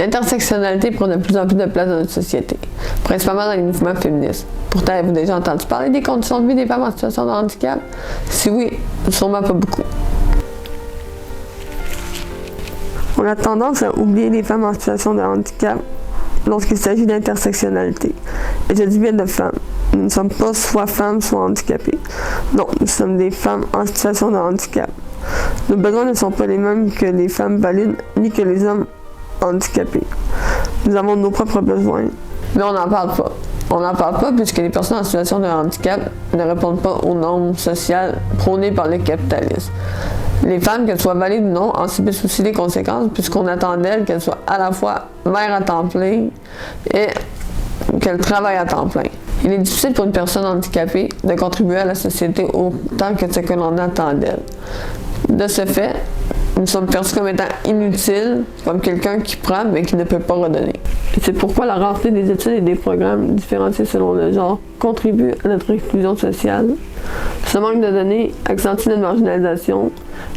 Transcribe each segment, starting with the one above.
L'intersectionnalité prend de plus en plus de place dans notre société, principalement dans les mouvements féministes. Pourtant, avez-vous déjà entendu parler des conditions de vie des femmes en situation de handicap? Si oui, sûrement pas beaucoup. On a tendance à oublier les femmes en situation de handicap lorsqu'il s'agit d'intersectionnalité. Et je dis bien de femmes. Nous ne sommes pas soit femmes, soit handicapées. Non, nous sommes des femmes en situation de handicap. Nos besoins ne sont pas les mêmes que les femmes valides, ni que les hommes handicapés. Nous avons nos propres besoins. Mais on n'en parle pas. On n'en parle pas puisque les personnes en situation de handicap ne répondent pas aux normes sociales prônées par le capitalisme. Les femmes, qu'elles soient valides ou non, en subissent aussi les conséquences puisqu'on attend d'elles qu'elles soient à la fois mères à temps plein et qu'elles travaillent à temps plein. Il est difficile pour une personne handicapée de contribuer à la société autant que ce que l'on attend d'elle. De ce fait, nous sommes perçus comme étant inutiles, comme quelqu'un qui prend mais qui ne peut pas redonner. C'est pourquoi la rareté des études et des programmes différenciés selon le genre contribue à notre exclusion sociale. Ce manque de données accentue notre marginalisation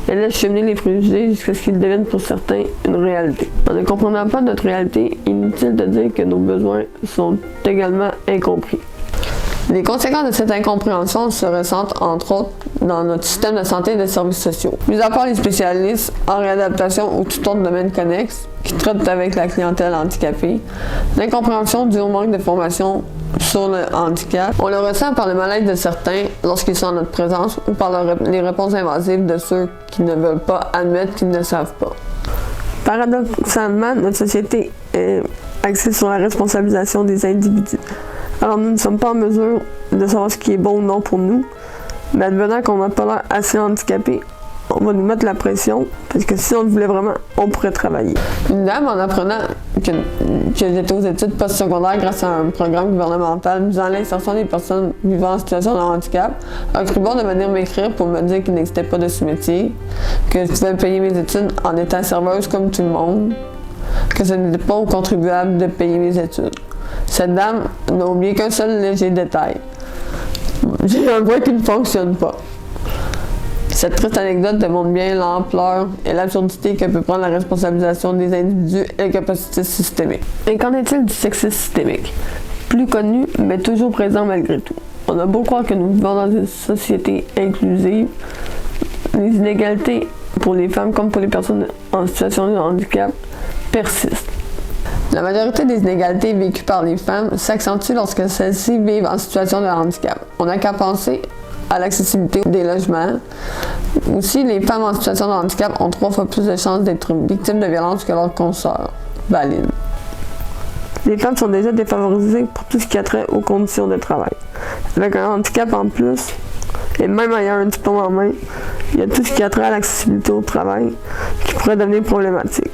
et laisse cheminer les préjugés jusqu'à ce qu'ils deviennent pour certains une réalité. En ne comprenant pas notre réalité, inutile de dire que nos besoins sont également incompris. Les conséquences de cette incompréhension se ressentent entre autres dans notre système de santé et de services sociaux. Mis à part les spécialistes en réadaptation ou tout autre domaine connexe qui traitent avec la clientèle handicapée, l'incompréhension due au manque de formation sur le handicap, on le ressent par le mal-être de certains lorsqu'ils sont en notre présence ou par les réponses invasives de ceux qui ne veulent pas admettre qu'ils ne savent pas. Paradoxalement, notre société est axée sur la responsabilisation des individus. Alors nous ne sommes pas en mesure de savoir ce qui est bon ou non pour nous, mais advenant qu'on n'a pas l'air assez handicapé, on va nous mettre la pression, parce que si on le voulait vraiment, on pourrait travailler. Une dame, en apprenant que j'étais aux études postsecondaires grâce à un programme gouvernemental visant l'insertion des personnes vivant en situation de handicap, a cru bon de venir m'écrire pour me dire qu'il n'existait pas de sous-métier, que je pouvais payer mes études en étant serveuse comme tout le monde, que ce n'était pas aux contribuables de payer mes études. Cette dame n'a oublié qu'un seul léger détail. J'ai un voix qui ne fonctionne pas. Cette triste anecdote démontre bien l'ampleur et l'absurdité que peut prendre la responsabilisation des individus et le capacitisme systémique. Et qu'en est-il du sexisme systémique? Plus connu, mais toujours présent malgré tout. On a beau croire que nous vivons dans une société inclusive, les inégalités pour les femmes comme pour les personnes en situation de handicap persistent. La majorité des inégalités vécues par les femmes s'accentuent lorsque celles-ci vivent en situation de handicap. On n'a qu'à penser à l'accessibilité des logements. Aussi, les femmes en situation de handicap ont 3 fois plus de chances d'être victimes de violences que leurs consoeurs valides. Les femmes sont déjà défavorisées pour tout ce qui a trait aux conditions de travail. Avec un handicap en plus, et même ayant un diplôme en main, il y a tout ce qui a trait à l'accessibilité au travail qui pourrait devenir problématique.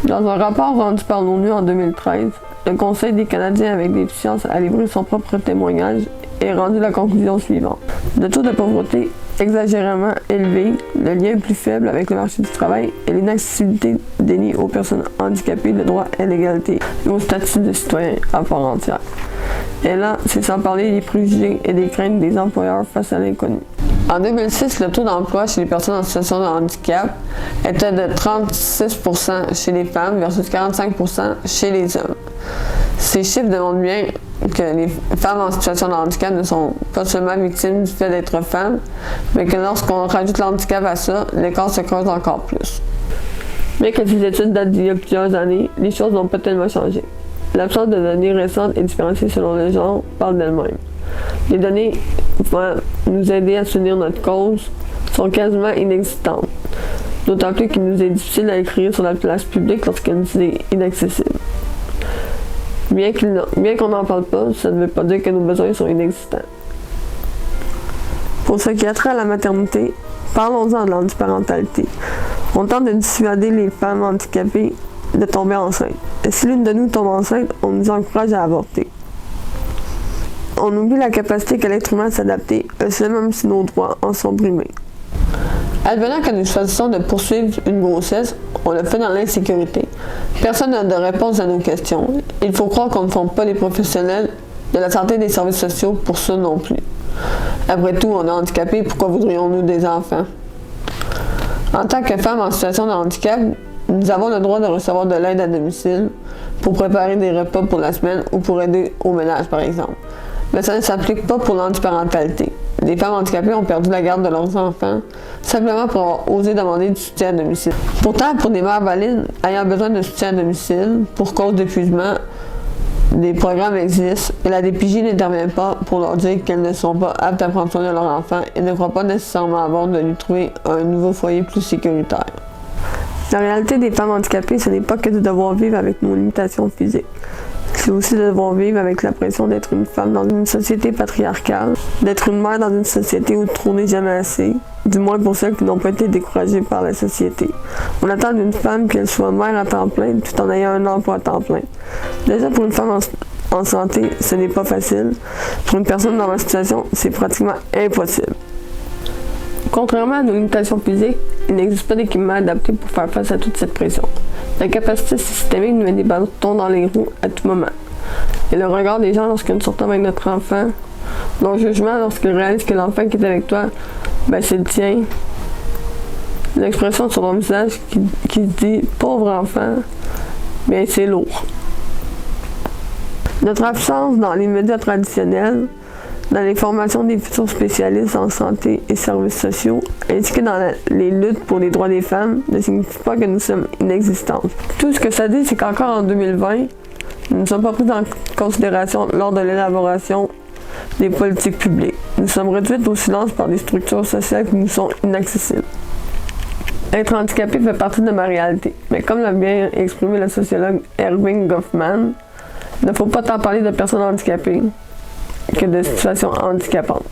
Dans un rapport rendu par l'ONU en 2013, le Conseil des Canadiens avec déficience a livré son propre témoignage et rendu la conclusion suivante. Le taux de pauvreté exagérément élevé, le lien plus faible avec le marché du travail et l'inaccessibilité dénie aux personnes handicapées le droit à l'égalité et au statut de citoyen à part entière. Et là, c'est sans parler des préjugés et des craintes des employeurs face à l'inconnu. En 2006, le taux d'emploi chez les personnes en situation de handicap était de 36% chez les femmes versus 45% chez les hommes. Ces chiffres démontrent bien que les femmes en situation de handicap ne sont pas seulement victimes du fait d'être femmes, mais que lorsqu'on rajoute l'handicap à ça, l'écart se creuse encore plus. Bien que ces études datent d'il y a plusieurs années, les choses n'ont pas tellement changé. L'absence de données récentes et différenciées selon le genre parle d'elle-même. Les données pouvant nous aider à soutenir notre cause sont quasiment inexistantes, d'autant plus qu'il nous est difficile à écrire sur la place publique lorsqu'elle nous est inaccessible. Bien qu'on n'en parle pas, ça ne veut pas dire que nos besoins sont inexistants. Pour ce qui a trait à la maternité, parlons-en de l'handiparentalité. On tente de dissuader les femmes handicapées de tomber enceintes. Et si l'une de nous tombe enceinte, on nous encourage à avorter. On oublie la capacité qu'a l'être humain à s'adapter, même si nos droits en sont brimés. Advenant que nous choisissons de poursuivre une grossesse, on le fait dans l'insécurité. Personne n'a de réponse à nos questions. Il faut croire qu'on ne forme pas les professionnels de la santé et des services sociaux pour ça non plus. Après tout, on est handicapé, pourquoi voudrions-nous des enfants? En tant que femme en situation de handicap, nous Nous avons le droit de recevoir de l'aide à domicile pour préparer des repas pour la semaine ou pour aider au ménage, par exemple. Mais ça ne s'applique pas pour l'handiparentalité. Les femmes handicapées ont perdu la garde de leurs enfants simplement pour avoir osé demander du soutien à domicile. Pourtant, pour des mères valides ayant besoin de soutien à domicile pour cause d'épuisement, des programmes existent et la DPJ n'intervient pas pour leur dire qu'elles ne sont pas aptes à prendre soin de leur enfant et ne croient pas nécessairement avoir de lui trouver un nouveau foyer plus sécuritaire. La réalité des femmes handicapées, ce n'est pas que de devoir vivre avec nos limitations physiques. C'est aussi de devoir vivre avec la pression d'être une femme dans une société patriarcale, d'être une mère dans une société où trop n'est jamais assez, du moins pour celles qui n'ont pas été découragées par la société. On attend d'une femme qu'elle soit mère à temps plein tout en ayant un emploi à temps plein. Déjà pour une femme en santé, ce n'est pas facile. Pour une personne dans ma situation, c'est pratiquement impossible. Contrairement à nos limitations physiques, il n'existe pas d'équipement adapté pour faire face à toute cette pression. La capacité systémique nous met des bâtons dans les roues à tout moment. Et le regard des gens lorsque nous sortons avec notre enfant, leur jugement lorsqu'ils réalisent que l'enfant qui est avec toi, c'est le tien. L'expression sur leur visage qui se dit « pauvre enfant », c'est lourd. Notre absence dans les médias traditionnels, dans les formations des futurs spécialistes en santé et services sociaux, ainsi que dans les luttes pour les droits des femmes, ne signifie pas que nous sommes inexistantes. Tout ce que ça dit, c'est qu'encore en 2020, nous ne sommes pas pris en considération lors de l'élaboration des politiques publiques. Nous sommes réduites au silence par des structures sociales qui nous sont inaccessibles. Être handicapé fait partie de ma réalité, mais comme l'a bien exprimé le sociologue Erving Goffman, il ne faut pas tant parler de personnes handicapées que de situations handicapantes.